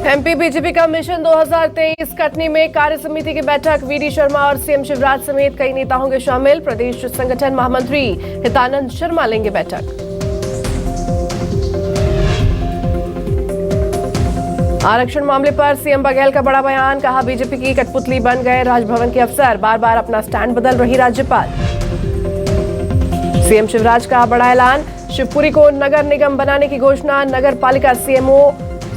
MP BJP का mission 2023 Katni में कार्य समिति की बैठक। वीडी शर्मा और सीएम शिवराज समेत कई नेता होंगे शामिल। प्रदेश संगठन महामंत्री हितानंद शर्मा लेंगे बैठक। आरक्षण मामले पर सीएम बघेल का बड़ा बयान। कहा, बीजेपी की कठपुतली बन गए राजभवन के अफसर, बार बार अपना स्टैंड बदल रही राज्यपाल। सीएम शिवराज का बड़ा ऐलान। शिवपुरी को नगर निगम बनाने की घोषणा। नगर पालिका सीएमओ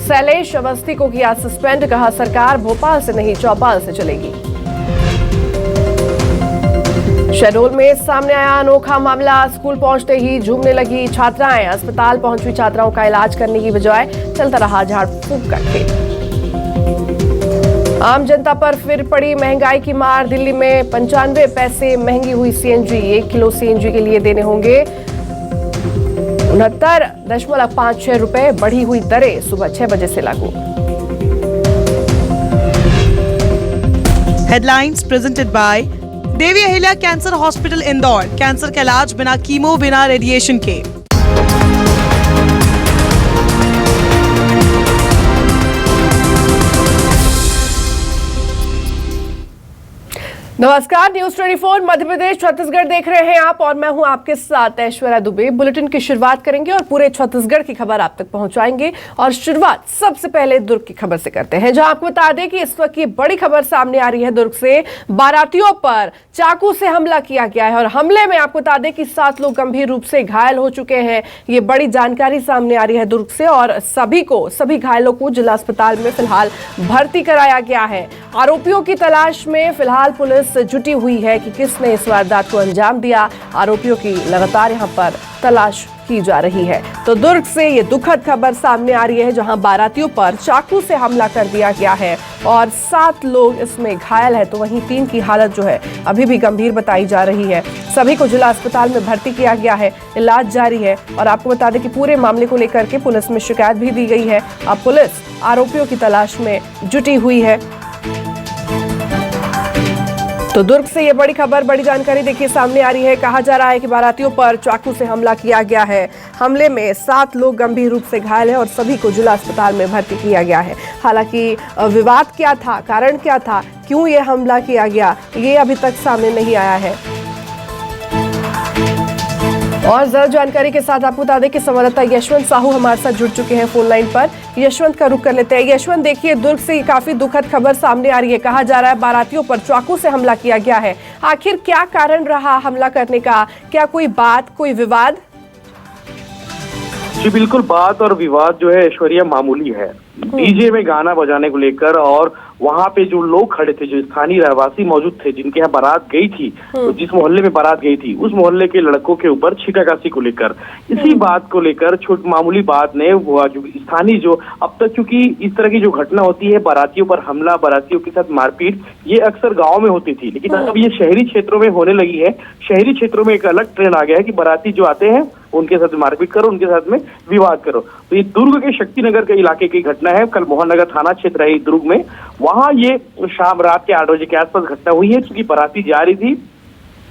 शैलेश अवस्थी को किया सस्पेंड। कहा, सरकार भोपाल से नहीं चौपाल से चलेगी। शहडोल में सामने आया अनोखा मामला। स्कूल पहुंचते ही झूमने लगी छात्राएं। अस्पताल पहुंची छात्राओं का इलाज करने की बजाय चलता रहा झाड़ फूंक का खेल। आम जनता पर फिर पड़ी महंगाई की मार। दिल्ली में 95 पैसे महंगी हुई सीएनजी। 1 किलो सीएनजी के लिए देने होंगे 69.56 रुपए। बढ़ी हुई दरें सुबह 6 बजे से लागू। Headlines presented by Devi Ahilya cancer hospital Indore. Cancer का इलाज बिना कीमो, बिना रेडिएशन के। नमस्कार, न्यूज 24 मध्य प्रदेश छत्तीसगढ़ देख रहे हैं आप और मैं हूं आपके साथ ऐश्वर्या दुबे। बुलेटिन की शुरुआत करेंगे और पूरे छत्तीसगढ़ की खबर आप तक पहुंचाएंगे। और शुरुआत सबसे पहले दुर्ग की खबर से करते हैं, जहां आपको बता दें कि इस वक्त की बड़ी खबर सामने आ रही है। दुर्ग से बारातियों पर चाकू से हमला किया गया है और हमले में आपको बता दें कि 7 लोग गंभीर रूप से घायल हो चुके हैं। ये बड़ी जानकारी सामने आ रही है दुर्ग से और सभी घायलों को जिला अस्पताल में फिलहाल भर्ती कराया गया है। आरोपियों की तलाश में फिलहाल पुलिस जुटी हुई है कि किसने इस वारदात को अंजाम दिया। आरोपियों की लगातार यहां पर तलाश की जा रही है। तो दुर्ग से ये दुखद खबर सामने आ रही है, जहां बारातियों पर चाकू से हमला कर दिया गया है और 7 लोग इसमें घायल है, तो वहीं 3 की हालत जो है अभी भी गंभीर बताई जा रही है। सभी को जिला अस्पताल में भर्ती किया गया है, इलाज जारी है। और आपको बता दें कि पूरे मामले को लेकर के पुलिस में शिकायत भी दी गई है। अब पुलिस आरोपियों की तलाश में जुटी हुई है। तो दुर्ग से ये बड़ी खबर, बड़ी जानकारी देखिए सामने आ रही है। कहा जा रहा है कि बारातियों पर चाकू से हमला किया गया है। हमले में 7 लोग गंभीर रूप से घायल हैं और सभी को जिला अस्पताल में भर्ती किया गया है। हालांकि विवाद क्या था, कारण क्या था, क्यों ये हमला किया गया, ये अभी तक सामने नहीं आया है। और ज्यादा जानकारी के साथ आपको बता दें कि संवाददाता यशवंत साहू हमारे साथ जुड़ चुके हैं फोन लाइन पर। यशवंत का रुख कर लेते हैं। यशवंत, देखिए दुर्ग से काफी दुखद खबर सामने आ रही है। कहा जा रहा है बारातियों पर चाकू से हमला किया गया है। आखिर क्या कारण रहा हमला करने का? क्या कोई बात, कोई विवाद? जी बिल्कुल, बात और विवाद जो है ऐश्वर्या मामूली है। डीजे में गाना बजाने को लेकर और वहाँ पे जो लोग खड़े थे, जो स्थानीय रहवासी मौजूद थे, जिनके यहाँ बारात गई थी, तो जिस मोहल्ले में बारात गई थी उस मोहल्ले के लड़कों के ऊपर छींटाकशी को लेकर, इसी बात को लेकर छोटी मामूली बात ने स्थानीय जो अब तक, क्योंकि इस तरह की जो घटना होती है, बारातियों पर हमला, बारातियों के साथ मारपीट, ये अक्सर गाँव में होती थी, लेकिन अब ये शहरी क्षेत्रों में होने लगी है। शहरी क्षेत्रों में एक अलग ट्रेंड आ गया है कि बाराती जो आते हैं उनके साथ मारपीट करो, उनके साथ में विवाद करो। तो ये दुर्ग के शक्तिनगर के इलाके की घटना है। कल मोहन नगर थाना क्षेत्र है दुर्ग में, वहां ये शाम रात के 8 बजे के आसपास घटना हुई है। क्योंकि बाराती जा रही थी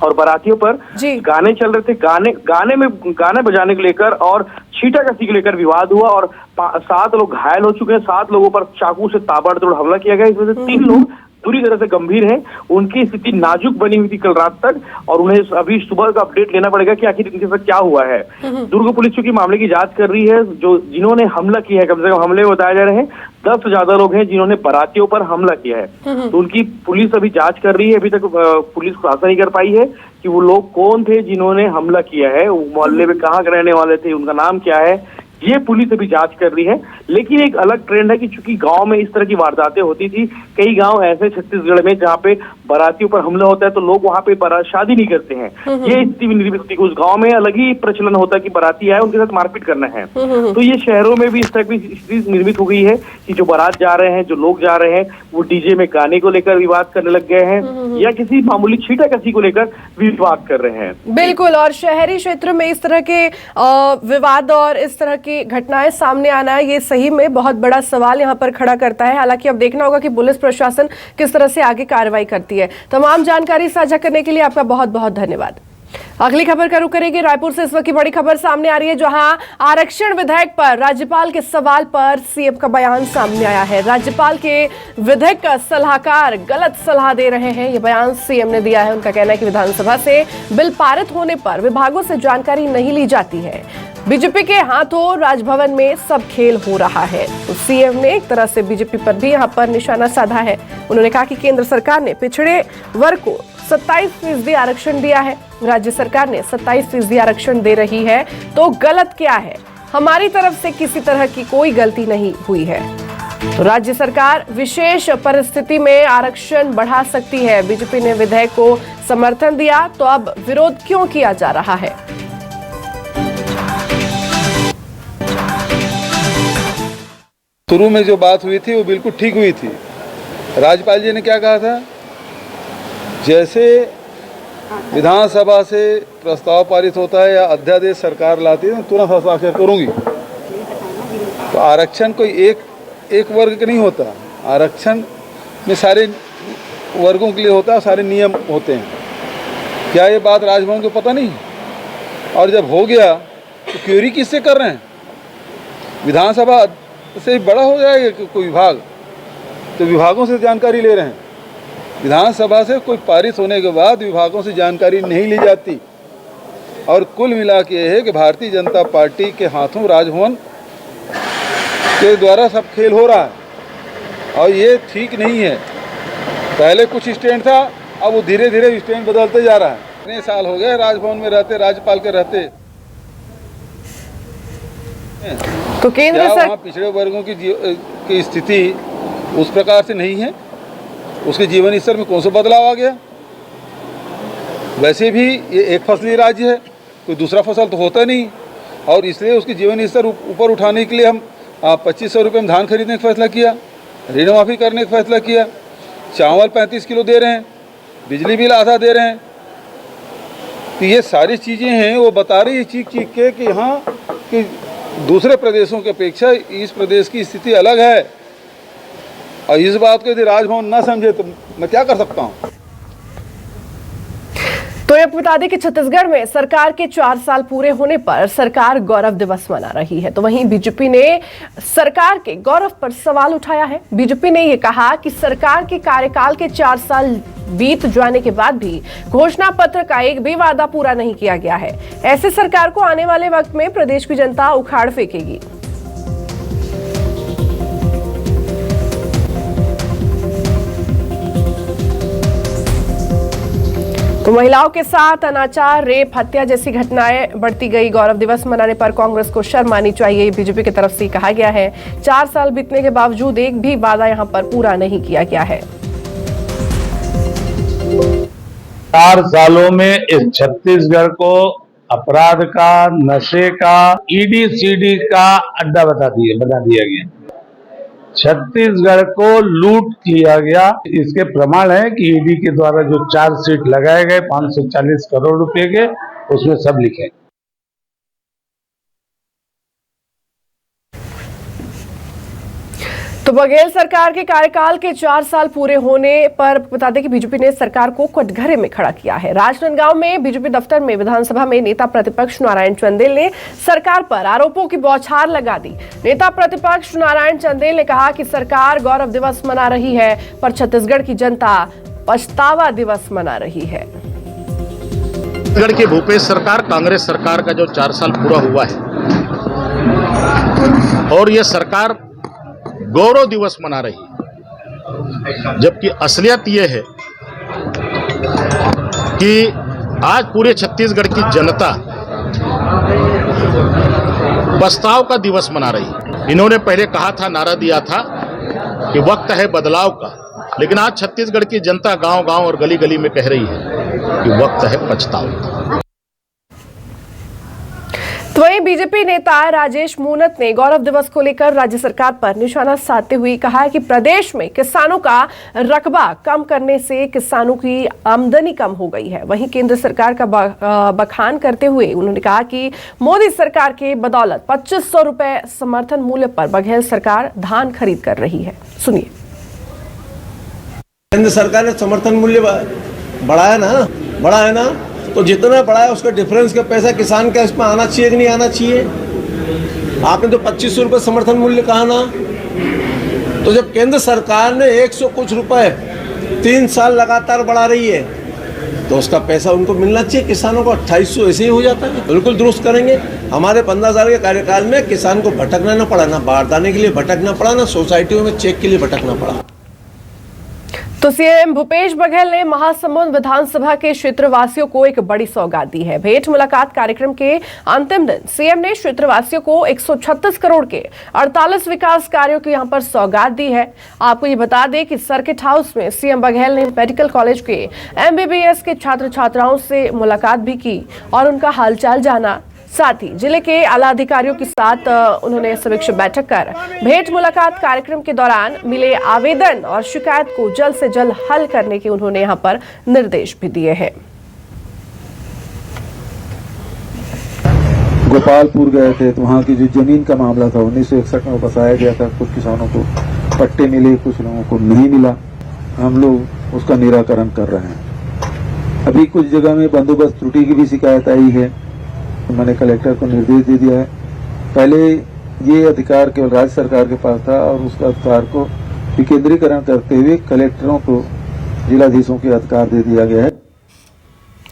और बारातियों पर गाने चल रहे थे, गाने बजाने को लेकर और छींटाकशी को लेकर विवाद हुआ और 7 लोग घायल हो चुके हैं। 7 लोगों पर चाकू से ताबड़तोड़ हमला किया गया। इसमें से 3 लोग पूरी तरह से गंभीर हैं। उनकी स्थिति नाजुक बनी हुई थी कल रात तक और उन्हें अभी सुबह का अपडेट लेना पड़ेगा कि आखिर इनके साथ क्या हुआ है। दुर्ग पुलिस चूंकि मामले की जांच कर रही है। जो जिन्होंने हमला किया है, कम से कम हमले में बताए जा रहे हैं 10 से ज्यादा लोग हैं जिन्होंने बारातियों पर हमला किया है। तो उनकी पुलिस अभी जांच कर रही है। अभी तक पुलिस खुलासा नहीं कर पाई है कि वो लोग कौन थे जिन्होंने हमला किया है, वो मोहल्ले में कहाँ के रहने वाले थे, उनका नाम क्या है, ये पुलिस अभी जांच कर रही है। लेकिन एक अलग ट्रेंड है कि चूंकि गांव में इस तरह की वारदातें होती थी, कई गांव ऐसे छत्तीसगढ़ में जहां पे बारातियों पर हमला होता है तो लोग वहां पे शादी नहीं करते हैं। ये स्थिति भी निर्मित होती है। उस गांव में अलग ही प्रचलन होता है कि बाराती आए उनके साथ मारपीट करना है। तो ये शहरों में भी इस तरह की स्थिति निर्मित हो गई है कि जो बारात जा रहे हैं, जो लोग जा रहे हैं, वो डीजे में गाने को लेकर विवाद करने लग गए हैं या किसी मामूली छींटाकशी को लेकर विवाद कर रहे हैं। बिल्कुल, और शहरी क्षेत्र में इस तरह के विवाद और इस तरह की घटनाएं सामने आना, ये सही में बहुत बड़ा सवाल यहाँ पर खड़ा करता है। हालांकि अब देखना होगा कि पुलिस प्रशासन किस तरह से आगे कार्रवाई करती है। तमाम जानकारी साझा करने के लिए आपका बहुत बहुत धन्यवाद। अगली खबर का रुख करेंगे रायपुर से। इस वक्त की बड़ी खबर सामने आ रही है, जहां आरक्षण विधेयक पर राज्यपाल के सवाल पर सीएम का बयान सामने आया है। राज्यपाल के विधेयक का सलाहकार गलत सलाह दे रहे हैं, यह बयान सीएम ने दिया है। उनका कहना है कि विधानसभा से बिल पारित होने पर विभागों से जानकारी नहीं ली जाती है। बीजेपी के हाथों राजभवन में सब खेल हो रहा है। तो सीएम ने एक तरह से बीजेपी पर भी यहां पर निशाना साधा है। उन्होंने कहा कि केंद्र सरकार ने पिछड़े वर्ग को 27% आरक्षण दिया है, राज्य सरकार ने 27% आरक्षण दे रही है, तो गलत क्या है? हमारी तरफ से किसी तरह की कोई गलती नहीं हुई है। तो राज्य सरकार विशेष परिस्थिति में आरक्षण बढ़ा सकती है। बीजेपी ने विधेयक को समर्थन दिया, तो अब विरोध क्यों किया जा रहा है? शुरू में जो बात हुई थी वो बिल्कुल ठीक हुई थी। राज्यपाल जी ने क्या कहा था, जैसे विधानसभा से प्रस्ताव पारित होता है या अध्यादेश सरकार लाती है, तुरंत हस्ताक्षर करूंगी। तो आरक्षण कोई एक वर्ग का नहीं होता, आरक्षण में सारे वर्गों के लिए होता है, सारे नियम होते हैं। क्या ये बात राजभवन को पता नहीं? और जब हो गया तो क्वेरी किससे कर रहे हैं? विधानसभा से बड़ा हो जाएगा कोई विभाग, तो विभागों से जानकारी ले रहे हैं। विधानसभा से कोई पारित होने के बाद विभागों से जानकारी नहीं ली जाती। और कुल मिला के यह है कि भारतीय जनता पार्टी के हाथों राजभवन के द्वारा सब खेल हो रहा है, और ये ठीक नहीं है। पहले कुछ स्टैंड था, अब वो धीरे धीरे स्टैंड बदलते जा रहा है। इतने साल हो गए राजभवन में रहते, राज्यपाल के रहते। तो केंद्र क्या वहाँ पिछड़े वर्गों की स्थिति उस प्रकार से नहीं है? उसके जीवन स्तर में कौन सा बदलाव आ गया? वैसे भी ये एक फसली राज्य है, कोई दूसरा फसल तो होता नहीं, और इसलिए उसके जीवन स्तर ऊपर उठाने के लिए हम 2500 रुपये में धान खरीदने का फैसला किया, ऋण माफ़ी करने का फैसला किया, चावल 35 किलो दे रहे हैं, बिजली बिल आधा दे रहे हैं। तो ये सारी चीज़ें हैं, वो बता रही है चीख चीख के कि हाँ कि दूसरे प्रदेशों की अपेक्षा इस प्रदेश की स्थिति अलग है। और इस बात को यदि राजभवन ना समझे तो मैं क्या कर सकता हूँ? तो ये बता दें कि छत्तीसगढ़ में सरकार के 4 साल पूरे होने पर सरकार गौरव दिवस मना रही है। तो वहीं बीजेपी ने सरकार के गौरव पर सवाल उठाया है। बीजेपी ने यह कहा कि सरकार के कार्यकाल के 4 साल बीत जाने के बाद भी घोषणा पत्र का एक भी वादा पूरा नहीं किया गया है। ऐसे सरकार को आने वाले वक्त में प्रदेश की जनता उखाड़ फेंकेगी। तो महिलाओं के साथ अनाचार, रेप, हत्या जैसी घटनाएं बढ़ती गई। गौरव दिवस मनाने पर कांग्रेस को शर्म आनी चाहिए, बीजेपी की तरफ से कहा गया है। 4 साल बीतने के बावजूद एक भी वादा यहां पर पूरा नहीं किया गया है। 4 सालों में इस छत्तीसगढ़ को अपराध का, नशे का, ईडी सीडी का अड्डा बना दिया गया। छत्तीसगढ़ को लूट किया गया। इसके प्रमाण है कि ईडी के द्वारा जो चार्जशीट लगाए गए 540 करोड़ रुपए के, उसमें सब लिखे। तो बघेल सरकार के कार्यकाल के 4 साल पूरे होने पर बता दें कि बीजेपी ने सरकार को कटघरे में खड़ा किया है। राजनांदगांव में बीजेपी दफ्तर में विधानसभा में नेता प्रतिपक्ष नारायण चंदेल ने सरकार पर आरोपों की बौछार लगा दी। नेता प्रतिपक्ष नारायण चंदेल ने कहा कि सरकार गौरव दिवस मना रही है, पर छत्तीसगढ़ की जनता पछतावा दिवस मना रही है। छत्तीसगढ़ की भूपेश सरकार, कांग्रेस सरकार का जो 4 साल पूरा हुआ है, और ये सरकार गौरव दिवस मना रही है, जबकि असलियत ये है कि आज पूरे छत्तीसगढ़ की जनता पछताव का दिवस मना रही है। इन्होंने पहले कहा था, नारा दिया था कि वक्त है बदलाव का, लेकिन आज छत्तीसगढ़ की जनता गांव-गांव और गली-गली में कह रही है कि वक्त है पछताव का। तो वहीं बीजेपी नेता राजेश मूनत ने गौरव दिवस को लेकर राज्य सरकार पर निशाना साधते हुए कहा है कि प्रदेश में किसानों का रकबा कम करने से किसानों की आमदनी कम हो गई है। वहीं केंद्र सरकार का बखान करते हुए उन्होंने कहा कि मोदी सरकार के बदौलत 2500 रुपए समर्थन मूल्य पर बघेल सरकार धान खरीद कर रही है। सुनिए। केंद्र सरकार ने समर्थन मूल्य बढ़ाया ना, तो जितना बढ़ा है उसका डिफरेंस का पैसा किसान का इसमें आना चाहिए कि नहीं आना चाहिए? आपने तो 2500 रुपये समर्थन मूल्य कहा ना, तो जब केंद्र सरकार ने 100 कुछ रुपए 3 साल लगातार बढ़ा रही है तो उसका पैसा उनको मिलना चाहिए। किसानों को 2800 ऐसे ही हो जाता है। बिल्कुल दुरुस्त करेंगे। हमारे 15 साल के कार्यकाल में किसान को भटकना ना पड़ा, ना बारदाने के लिए भटकना पड़ा, ना सोसाइटियों में चेक के लिए भटकना पड़ा। तो सीएम भूपेश बघेल ने महासमुंद विधानसभा के क्षेत्रवासियों को एक बड़ी सौगात दी है। भेंट मुलाकात कार्यक्रम के अंतिम दिन सीएम ने क्षेत्रवासियों को 136 करोड़ के 48 विकास कार्यों की यहां पर सौगात दी है। आपको ये बता दें कि सर्किट हाउस में सीएम बघेल ने मेडिकल कॉलेज के एमबीबीएस के छात्र छात्राओं से मुलाकात भी की और उनका हालचाल जाना। साथ ही जिले के आला अधिकारियों के साथ उन्होंने समीक्षा बैठक कर भेंट मुलाकात कार्यक्रम के दौरान मिले आवेदन और शिकायत को जल्द से जल्द हल करने के उन्होंने यहां पर निर्देश भी दिए हैं। गोपालपुर गए थे तो वहाँ की जो जमीन का मामला था 1961 में बसाया गया था। कुछ किसानों को पट्टे मिले, कुछ लोगों को नहीं मिला। हम लोग उसका निराकरण कर रहे हैं। अभी कुछ जगह में बंदोबस्त त्रुटि की भी शिकायत आई है, तो मैंने कलेक्टर को निर्देश दे दिया है। पहले ये अधिकार केवल राज्य सरकार के पास था और उसका अधिकार को विकेंद्रीकरण करते हुए कलेक्टरों को जिलाधीशों के अधिकार दे दिया गया है।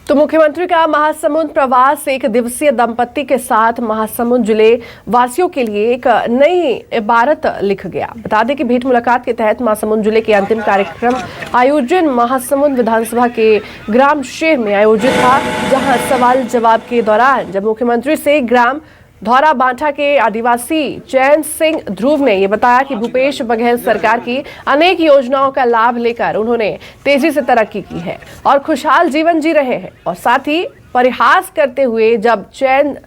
तो मुख्यमंत्री का महासमुंद प्रवास एक दिवसीय दंपत्ति के साथ महासमुंद जिले वासियों के लिए एक नई इबारत लिख गया। बता दें कि भेंट मुलाकात के तहत महासमुंद जिले के अंतिम कार्यक्रम आयोजन महासमुंद विधानसभा के ग्राम शेर में आयोजित था, जहां सवाल जवाब के दौरान जब मुख्यमंत्री से ग्राम धौरा बांठा के आदिवासी चैन सिंह ध्रुव ने यह बताया कि भूपेश बघेल सरकार की अनेक योजनाओं का लाभ लेकर उन्होंने तेजी से तरक्की की है और खुशहाल जीवन जी रहे हैं। और साथ ही परिहास करते हुए जब चैन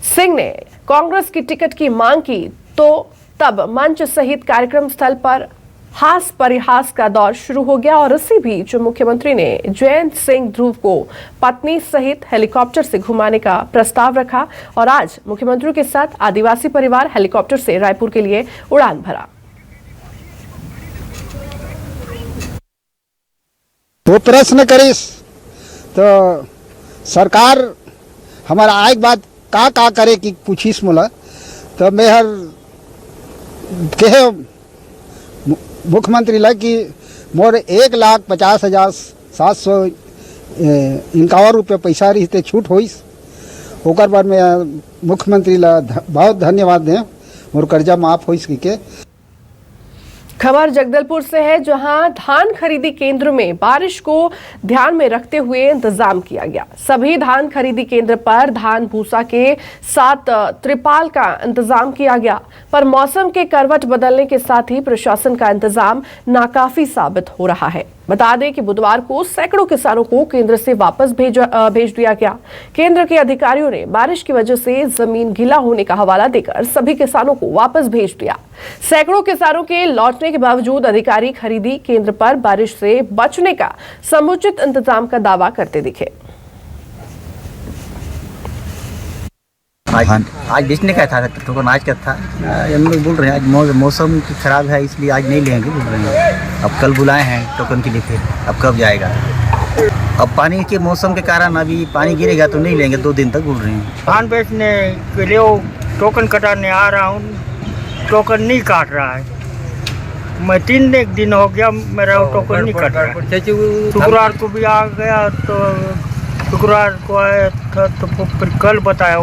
सिंह ने कांग्रेस की टिकट की मांग की तो तब मंच सहित कार्यक्रम स्थल पर हास परिहास का दौर शुरू हो गया। और इसी बीच मुख्यमंत्री ने जयंत सिंह ध्रुव को पत्नी सहित हेलीकॉप्टर से घुमाने का प्रस्ताव रखा और आज मुख्यमंत्री के साथ आदिवासी परिवार हेलीकॉप्टर से रायपुर के लिए उड़ान भरा। वो प्रश्न करिस तो सरकार हमारा एक बात का करे कि पूछिस मोला तो मैं हर कहे मुख्यमंत्री लग कि मोर 1,50,751 रुपये पैसा रही छूट होइस। ओकर बाद में मुख्यमंत्री ला बहुत धन्यवाद दें, मोर कर्जा माफ होइस के। खबर जगदलपुर से है, जहां धान खरीदी केंद्र में बारिश को ध्यान में रखते हुए इंतजाम किया गया। सभी धान खरीदी केंद्र पर धान भूसा के साथ त्रिपाल का इंतजाम किया गया, पर मौसम के करवट बदलने के साथ ही प्रशासन का इंतजाम नाकाफी साबित हो रहा है। बता दें कि बुधवार को सैकड़ों किसानों को केंद्र से वापस भेज दिया गया। केंद्र के अधिकारियों ने बारिश की वजह से जमीन गीला होने का हवाला देकर सभी किसानों को वापस भेज दिया। सैकड़ों किसानों के लौटने के बावजूद अधिकारी खरीदी केंद्र पर बारिश से बचने का समुचित इंतजाम का दावा करते दिखे। आज बेचने का था, टोकन आज का था। हम लोग बोल रहे हैं आज मौसम खराब है इसलिए आज नहीं लेंगे बोल रहे हैं। अब कल बुलाए हैं टोकन के लिए, फिर अब कब जाएगा। अब पानी के मौसम के कारण अभी पानी गिरेगा तो नहीं लेंगे, 2 दिन तक बोल रहे हैं। धान बेचने के लिए टोकन कटाने आ रहा हूँ, टोकन नहीं काट रहा है। मैं 3 दिन हो गया मेरा टोकन नहीं कट रहा है। शुक्रवार को भी आ गया तो शुक्रवार को आया था तो फिर कल बताया,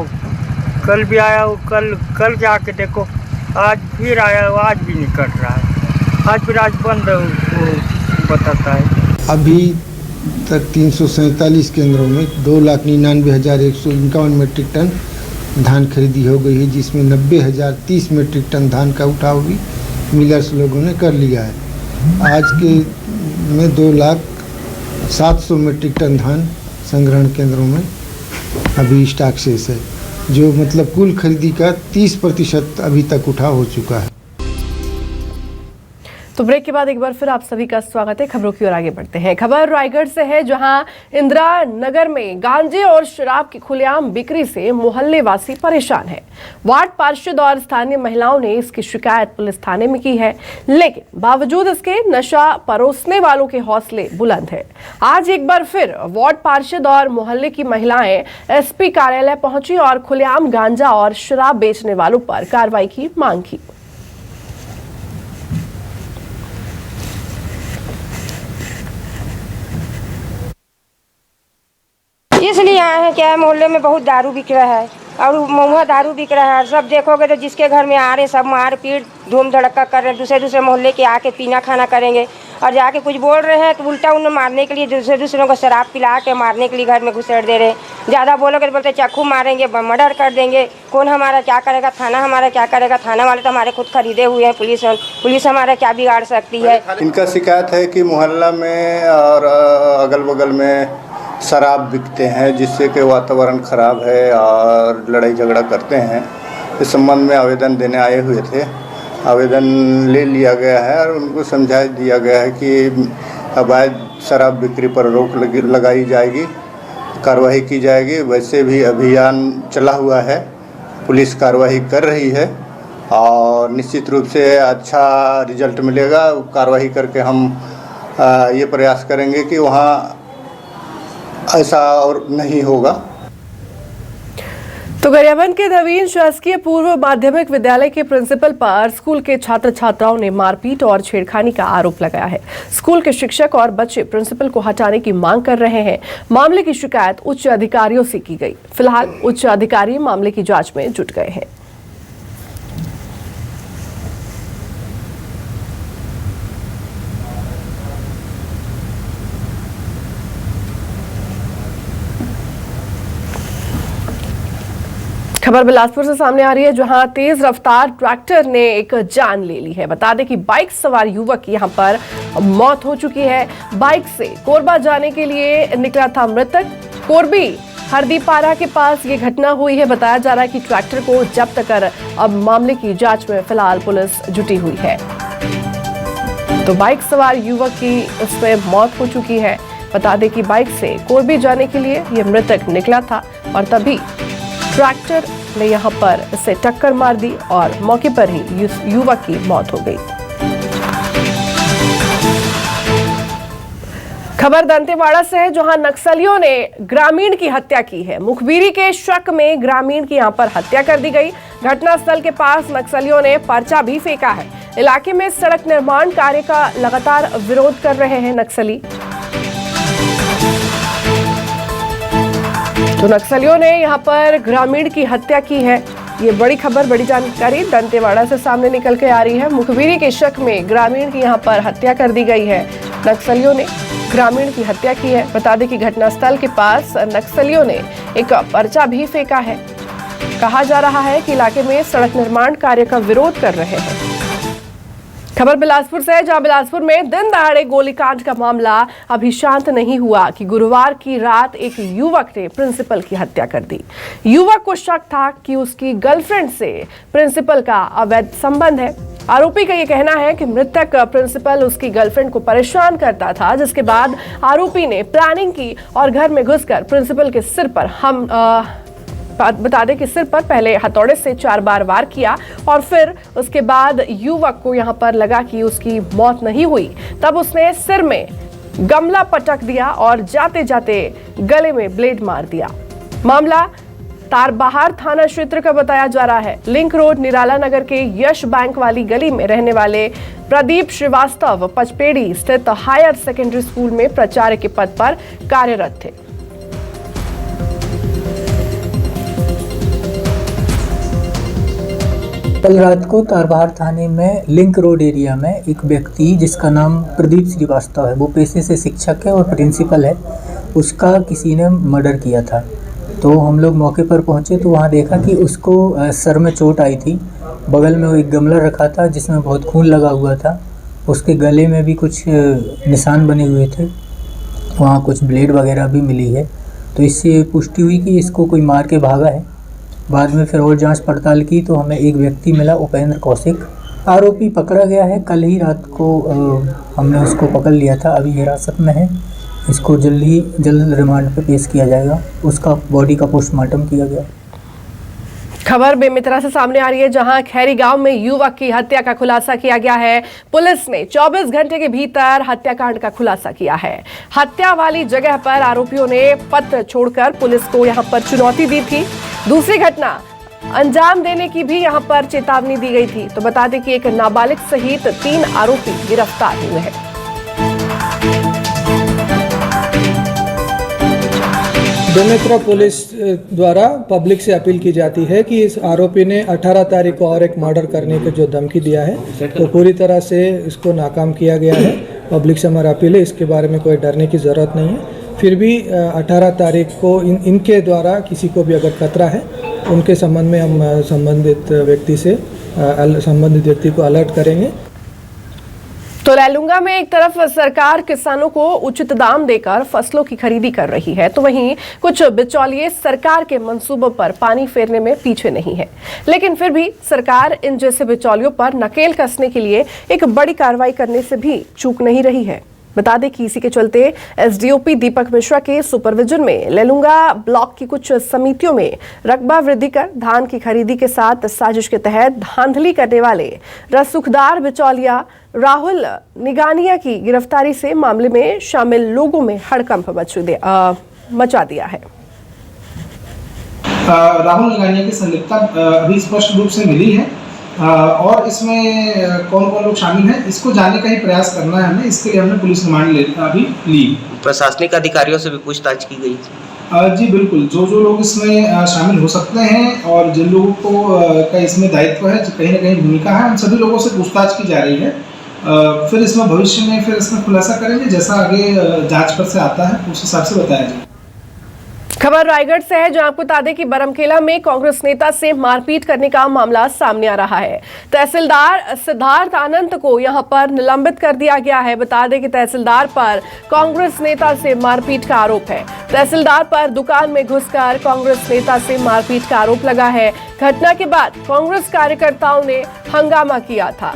कल भी आया हूँ, कल जाके देखो आज फिर आया, आज भी नहीं कट रहा है। आज फिर आज बंद बताता है। अभी तक 347 केंद्रों में 2,99,151 मीट्रिक टन धान खरीदी हो गई है, जिसमें 90,030 मीट्रिक टन धान का उठाव भी मिलर्स लोगों ने कर लिया है। आज के में 2,07,000 मीट्रिक टन धान संग्रहण केंद्रों में अभी स्टॉक शेष है, जो मतलब कुल खरीदी का 30% अभी तक उठाव हो चुका है। तो ब्रेक के बाद एक बार फिर आप सभी का स्वागत है। खबरों की ओर आगे बढ़ते हैं। खबर रायगढ़ से है, जहां इंदिरा नगर में गांजे और शराब की खुलेआम बिक्री से मोहल्ले वासी परेशान है। वार्ड पार्षद और स्थानीय महिलाओं ने इसकी शिकायत पुलिस थाने में की है, लेकिन बावजूद इसके नशा परोसने वालों के हौसले बुलंद है। आज एक बार फिर वार्ड पार्षद और मोहल्ले की महिलाएं एसपी कार्यालय पहुंची और खुलेआम गांजा और शराब बेचने वालों पर कार्रवाई की मांग की। इसलिए आए हैं, क्या है, मोहल्ले में बहुत दारू बिक रहा है और महुआ दारू बिक रहा है। सब देखोगे तो जिसके घर में आ रहे सब मार पीट धूम धड़क्का कर रहे हैं। दूसरे मोहल्ले के आके पीना खाना करेंगे और जाके कुछ बोल रहे हैं तो उल्टा उन्हें मारने के लिए दूसरों को शराब पिला के मारने के लिए घर में घुसेड़ दे रहे हैं। ज़्यादा बोलोगे तो बोलते चाकू मारेंगे, मर्डर कर देंगे। कौन हमारा क्या करेगा, थाना हमारा क्या करेगा। थाना वाले तो हमारे खुद खरीदे हुए हैं, पुलिस हमारा क्या बिगाड़ सकती है। इनका शिकायत है कि मोहल्ला में और अगल बगल में शराब बिकते हैं, जिससे कि वातावरण खराब है और लड़ाई झगड़ा करते हैं। इस संबंध में आवेदन देने आए हुए थे। आवेदन ले लिया गया है और उनको समझा दिया गया है कि अवैध शराब बिक्री पर रोक लगाई जाएगी, कार्रवाई की जाएगी। वैसे भी अभियान चला हुआ है, पुलिस कार्रवाई कर रही है और निश्चित रूप से अच्छा रिजल्ट मिलेगा। कार्रवाई करके हम ये प्रयास करेंगे कि वहाँ ऐसा और नहीं होगा। तो गरियाबंद के नवीन शासकीय पूर्व माध्यमिक विद्यालय के प्रिंसिपल पर स्कूल के छात्र छात्राओं ने मारपीट और छेड़खानी का आरोप लगाया है। स्कूल के शिक्षक और बच्चे प्रिंसिपल को हटाने की मांग कर रहे हैं। मामले की शिकायत उच्च अधिकारियों से की गई। फिलहाल उच्च अधिकारी मामले की जांच में जुट गए हैं। खबर बिलासपुर से सामने आ रही है, जहां तेज रफ्तार ट्रैक्टर ने एक जान ले ली है। बता दें कि बाइक सवार युवक की यहां पर मौत हो चुकी है। बाइक से कोरबा जाने के लिए निकला था मृतक। कोरबी हरदीपारा के पास ये घटना हुई है। बताया जा रहा है कि ट्रैक्टर को जब्त कर अब मामले की जांच में फिलहाल पुलिस जुटी हुई है। तो बाइक सवार युवक की इसमें मौत हो चुकी है। बता दें कि बाइक से कोरबी जाने के लिए ये मृतक निकला था और तभी ट्रैक्टर ने यहां पर इसे टक्कर मार दी और मौके पर ही युवक की मौत हो गई। खबर दंतेवाड़ा से है, जहां नक्सलियों ने ग्रामीण की हत्या की है। मुखबिरी के शक में ग्रामीण की यहां पर हत्या कर दी गई। घटनास्थल के पास नक्सलियों ने पर्चा भी फेंका है। इलाके में सड़क निर्माण कार्य का लगातार विरोध कर रहे हैं नक्सली। तो नक्सलियों ने यहां पर ग्रामीण की हत्या की है। ये बड़ी खबर, बड़ी जानकारी दंतेवाड़ा से सामने निकल के आ रही है। मुखबिरी के शक में ग्रामीण की यहां पर हत्या कर दी गई है। नक्सलियों ने ग्रामीण की हत्या की है। बता दें कि घटनास्थल के पास नक्सलियों ने एक पर्चा भी फेंका है। कहा जा रहा है कि इलाके में सड़क निर्माण कार्य का विरोध कर रहे हैं। खबर बिलासपुर से है, जहां बिलासपुर में दिन दहाड़े गोलीकांड का मामला अभी शांत नहीं हुआ कि गुरुवार की रात एक युवक ने प्रिंसिपल की हत्या कर दी। युवक को शक था कि उसकी गर्लफ्रेंड से प्रिंसिपल का अवैध संबंध है। आरोपी का यह कहना है कि मृतक प्रिंसिपल उसकी गर्लफ्रेंड को परेशान करता था, जिसके बाद आरोपी ने प्लानिंग की और घर में घुसकर प्रिंसिपल के सिर पर बता दें कि सिर पर पहले हथौड़े से 4 बार वार किया और फिर उसके बाद युवक को यहां पर लगा कि उसकी मौत नहीं हुई, तब उसने सिर में गमला पटक दिया और जाते जाते गले में ब्लेड मार दिया। मामला तारबहार थाना क्षेत्र का बताया जा रहा है। लिंक रोड निराला नगर के यश बैंक वाली गली में रहने वाले प्रदीप श्रीवास्तव पचपेड़ी स्थित हायर सेकेंडरी स्कूल में प्राचार्य के पद पर कार्यरत थे। कल रात को तारबहार थाने में लिंक रोड एरिया में एक व्यक्ति जिसका नाम प्रदीप श्रीवास्तव है, वो पेशे से शिक्षक है और प्रिंसिपल है, उसका किसी ने मर्डर किया था। तो हम लोग मौके पर पहुंचे तो वहाँ देखा कि उसको सर में चोट आई थी। बगल में वो एक गमला रखा था जिसमें बहुत खून लगा हुआ था। उसके गले में भी कुछ निशान बने हुए थे, वहाँ कुछ ब्लेड वगैरह भी मिली है। तो इससे पुष्टि हुई कि इसको कोई मार के भागा है। बाद में फिर और जांच पड़ताल की तो हमें एक व्यक्ति मिला, उपेंद्र कौशिक, आरोपी पकड़ा गया है। कल ही रात को हमने उसको पकड़ लिया था, अभी हिरासत में है। इसको जल्द रिमांड पे पेश किया जाएगा। उसका बॉडी का पोस्टमार्टम किया गया। खबर बेमित्रा से सामने आ रही है, जहां खैरी गांव में युवक की हत्या का खुलासा किया गया है। पुलिस ने 24 घंटे के भीतर हत्याकांड का खुलासा किया है। हत्या वाली जगह पर आरोपियों ने पत्र छोड़कर पुलिस को यहां पर चुनौती दी थी। दूसरी घटना अंजाम देने की भी यहां पर चेतावनी दी गई थी। तो बता दें कि एक नाबालिग सहित 3 आरोपी गिरफ्तार हुए हैं। बेमेतरा पुलिस द्वारा पब्लिक से अपील की जाती है कि इस आरोपी ने 18 तारीख को और एक मर्डर करने की जो धमकी दिया है, तो पूरी तरह से इसको नाकाम किया गया है। पब्लिक से हमारा अपील है, इसके बारे में कोई डरने की ज़रूरत नहीं है। फिर भी 18 तारीख को इनके द्वारा किसी को भी अगर खतरा है, उनके संबंध में हम संबंधित व्यक्ति को अलर्ट करेंगे। तो लैलूंगा में एक तरफ सरकार किसानों को उचित दाम देकर फसलों की खरीदी कर रही है, तो वहीं कुछ बिचौलिए सरकार के मंसूबों पर पानी फेरने में पीछे नहीं है। लेकिन फिर भी सरकार इन जैसे बिचौलियों पर नकेल कसने के लिए एक बड़ी कार्रवाई करने से भी चूक नहीं रही है। बता दें कि इसी के चलते एसडीओपी दीपक मिश्रा के सुपरविजन में लैलूंगा ब्लॉक की कुछ समितियों में रकबा वृद्धि कर धान की खरीदी के साथ साजिश के तहत धांधली करने वाले रसूखदार बिचौलिया राहुल निगानिया की गिरफ्तारी से मामले में शामिल लोगों में हड़कंप मचा दिया है। राहुल निगानिया की संलिप्तता अभी स्पष्ट रूप से मिली है और इसमें कौन कौन लोग शामिल हैं, इसको जानने का ही प्रयास करना है हमें। इसके लिए हमने पुलिस रिमांड अभी ली। प्रशासनिक अधिकारियों से भी पूछताछ की गई थी। जी बिल्कुल, जो लोग इसमें शामिल हो सकते हैं और जिन लोगों को का इसमें दायित्व है, कहीं ना कहीं भूमिका है, उन सभी लोगों से पूछताछ की जा रही है। फिर इसमें भविष्य में इसमें खुलासा करेंगे, जैसा आगे जांच पर से आता है उस हिसाब से बताया जाए। खबर रायगढ़ से है, जहां आपको बता दें कि बरमकेला में कांग्रेस नेता से मारपीट करने का मामला सामने आ रहा है। तहसीलदार सिद्धार्थ आनंद को यहां पर निलंबित कर दिया गया है। बता दें कि तहसीलदार पर कांग्रेस नेता से मारपीट का आरोप है। तहसीलदार पर दुकान में घुसकर कांग्रेस नेता से मारपीट का आरोप लगा है। घटना के बाद कांग्रेस कार्यकर्ताओं ने हंगामा किया था।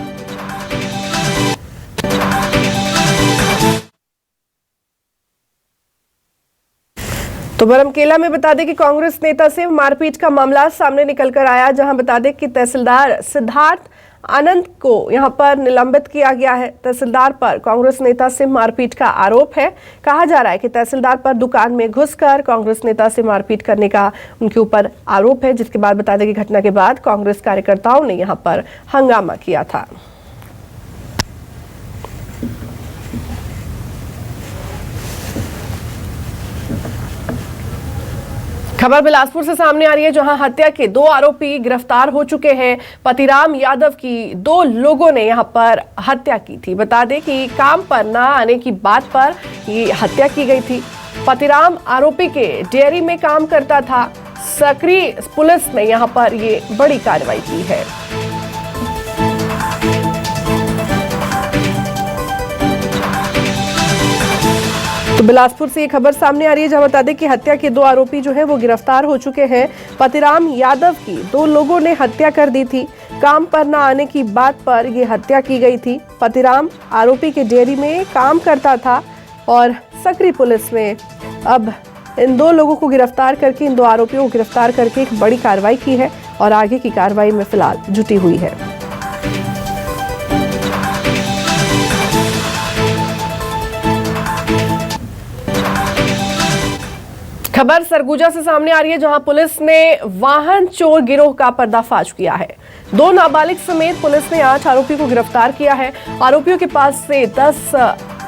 तो बरमकेला में बता दें कि कांग्रेस नेता से मारपीट का मामला सामने निकल कर आया, जहां बता दें कि तहसीलदार सिद्धार्थ आनंद को यहां पर निलंबित किया गया है। तहसीलदार पर कांग्रेस नेता से मारपीट का आरोप है। कहा जा रहा है कि तहसीलदार पर दुकान में घुसकर कांग्रेस नेता से मारपीट करने का उनके ऊपर आरोप है, जिसके बाद बता दें कि घटना के बाद कांग्रेस कार्यकर्ताओं ने यहां पर हंगामा किया था। खबर बिलासपुर से सामने आ रही है, जहां हत्या के 2 आरोपी गिरफ्तार हो चुके हैं। पतिराम यादव की 2 लोगों ने यहां पर हत्या की थी। बता दें कि काम पर ना आने की बात पर ये हत्या की गई थी। पतिराम आरोपी के डेयरी में काम करता था। सकरी पुलिस ने यहां पर ये बड़ी कार्रवाई की है। तो बिलासपुर से ये खबर सामने आ रही है, जहां बता दें कि हत्या के 2 आरोपी जो है वो गिरफ्तार हो चुके हैं। पतिराम यादव की 2 लोगों ने हत्या कर दी थी। काम पर न आने की बात पर ये हत्या की गई थी। पतिराम आरोपी के डेयरी में काम करता था और सकरी पुलिस ने अब इन 2 लोगों को गिरफ्तार करके, इन 2 आरोपियों को गिरफ्तार करके एक बड़ी कार्रवाई की है और आगे की कार्रवाई में फिलहाल जुटी हुई है। खबर सरगुजा से सामने आ रही है, जहां पुलिस ने वाहन चोर गिरोह का पर्दाफाश किया है। 2 नाबालिग समेत पुलिस ने 8 आरोपियों को गिरफ्तार किया है। आरोपियों के पास से 10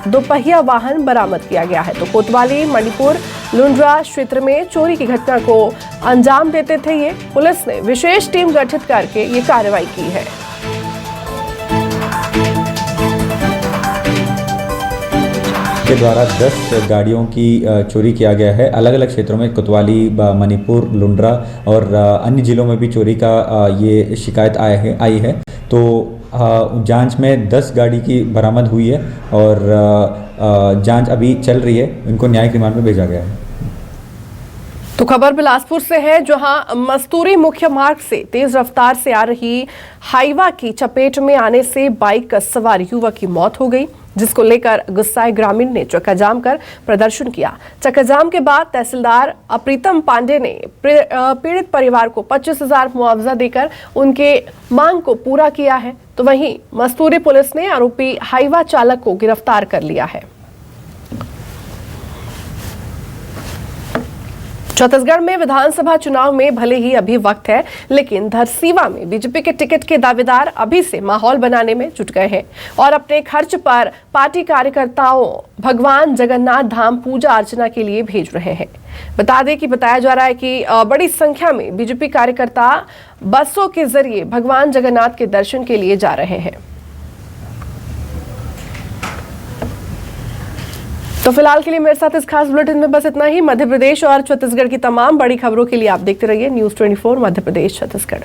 दोपहिया वाहन बरामद किया गया है। तो कोतवाली मणिपुर लुंड्रा क्षेत्र में चोरी की घटना को अंजाम देते थे ये। पुलिस ने विशेष टीम गठित करके ये कार्रवाई की है। के द्वारा 10 गाड़ियों की चोरी किया गया है। अलग अलग क्षेत्रों में कोतवाली, मणिपुर, लुंड्रा और अन्य जिलों में भी चोरी का ये शिकायत आई है। तो जांच में 10 गाड़ी की बरामद हुई है और जांच अभी चल रही है। इनको न्यायिक रिमांड में भेजा गया है। तो खबर बिलासपुर से है, जहां मस्तूरी मुख्य मार्ग से तेज रफ्तार से आ रही हाईवा की चपेट में आने से बाइक सवार युवक की मौत हो गई, जिसको लेकर गुस्साए ग्रामीण ने चक्का जाम कर प्रदर्शन किया। चक्का जाम के बाद तहसीलदार अप्रीतम पांडे ने पीड़ित परिवार को 25,000 मुआवजा देकर उनके मांग को पूरा किया है। तो वहीं मस्तूरी पुलिस ने आरोपी हाईवा चालक को गिरफ्तार कर लिया है। छत्तीसगढ़ में विधानसभा चुनाव में भले ही अभी वक्त है, लेकिन धरसीवा में बीजेपी के टिकट के दावेदार अभी से माहौल बनाने में जुट गए हैं और अपने खर्च पर पार्टी कार्यकर्ताओं भगवान जगन्नाथ धाम पूजा अर्चना के लिए भेज रहे हैं। बता दें कि बताया जा रहा है कि बड़ी संख्या में बीजेपी कार्यकर्ता बसों के जरिए भगवान जगन्नाथ के दर्शन के लिए जा रहे हैं। तो फिलहाल के लिए मेरे साथ इस खास बुलेटिन में बस इतना ही। मध्य प्रदेश और छत्तीसगढ़ की तमाम बड़ी खबरों के लिए आप देखते रहिए News 24 मध्य प्रदेश छत्तीसगढ़।